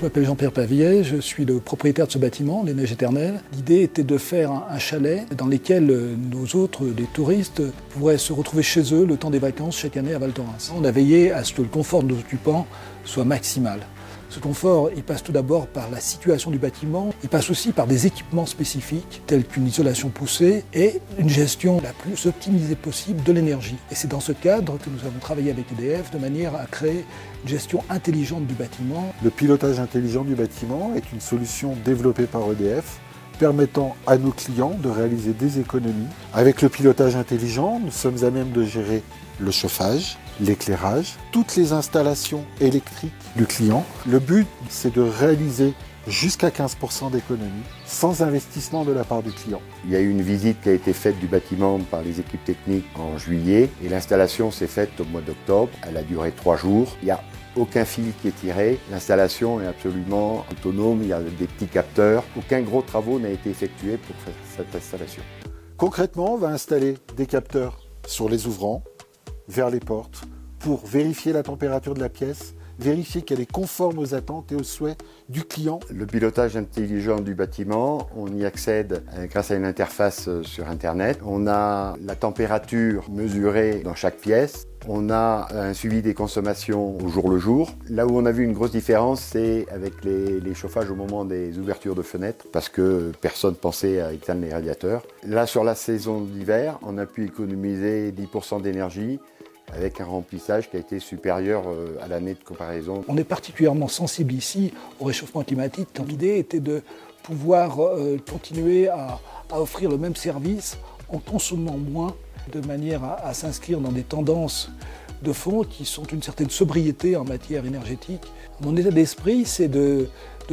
je m'appelle Jean-Pierre Pavillet, je suis le propriétaire de ce bâtiment, les Neiges Éternelles. L'idée était de faire un chalet dans lequel nos autres, les touristes, pourraient se retrouver chez eux le temps des vacances chaque année à Val Thorens. On a veillé à ce que le confort de nos occupants soit maximal. Ce confort, il passe tout d'abord par la situation du bâtiment, il passe aussi par des équipements spécifiques tels qu'une isolation poussée et une gestion la plus optimisée possible de l'énergie. Et c'est dans ce cadre que nous avons travaillé avec EDF de manière à créer une gestion intelligente du bâtiment. Le pilotage intelligent du bâtiment est une solution développée par EDF permettant à nos clients de réaliser des économies. Avec le pilotage intelligent, nous sommes à même de gérer le chauffage, l'éclairage, toutes les installations électriques du client. Le but, c'est de réaliser jusqu'à 15% d'économie sans investissement de la part du client. Il y a eu une visite qui a été faite du bâtiment par les équipes techniques en juillet et l'installation s'est faite au mois d'octobre. Elle a duré 3 jours. Il n'y a aucun fil qui est tiré. L'installation est absolument autonome. Il y a des petits capteurs. Aucun gros travaux n'a été effectué pour faire cette installation. Concrètement, on va installer des capteurs sur les ouvrants, vers les portes, pour vérifier la température de la pièce, vérifier qu'elle est conforme aux attentes et aux souhaits du client. Le pilotage intelligent du bâtiment, on y accède grâce à une interface sur Internet. On a la température mesurée dans chaque pièce. On a un suivi des consommations au jour le jour. Là où on a vu une grosse différence, c'est avec les chauffages au moment des ouvertures de fenêtres, parce que personne pensait à éteindre les radiateurs. Là, sur la saison d'hiver, on a pu économiser 10% d'énergie, avec un remplissage qui a été supérieur à l'année de comparaison. On est particulièrement sensible ici au réchauffement climatique. L'idée était de pouvoir continuer à offrir le même service en consommant moins, de manière à s'inscrire dans des tendances de fond qui sont une certaine sobriété en matière énergétique. Mon état d'esprit, c'est de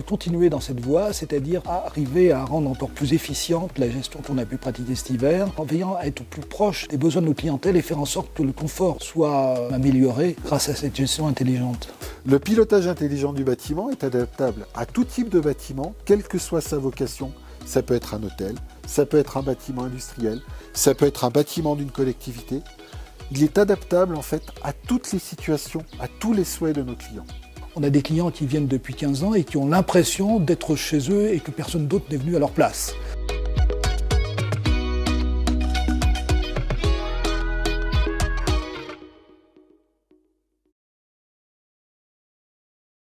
continuer dans cette voie, c'est-à-dire arriver à rendre encore plus efficiente la gestion qu'on a pu pratiquer cet hiver, en veillant à être au plus proche des besoins de nos clientèles et faire en sorte que le confort soit amélioré grâce à cette gestion intelligente. Le pilotage intelligent du bâtiment est adaptable à tout type de bâtiment, quelle que soit sa vocation. Ça peut être un hôtel, ça peut être un bâtiment industriel, ça peut être un bâtiment d'une collectivité. Il est adaptable en fait à toutes les situations, à tous les souhaits de nos clients. On a des clients qui viennent depuis 15 ans et qui ont l'impression d'être chez eux et que personne d'autre n'est venu à leur place.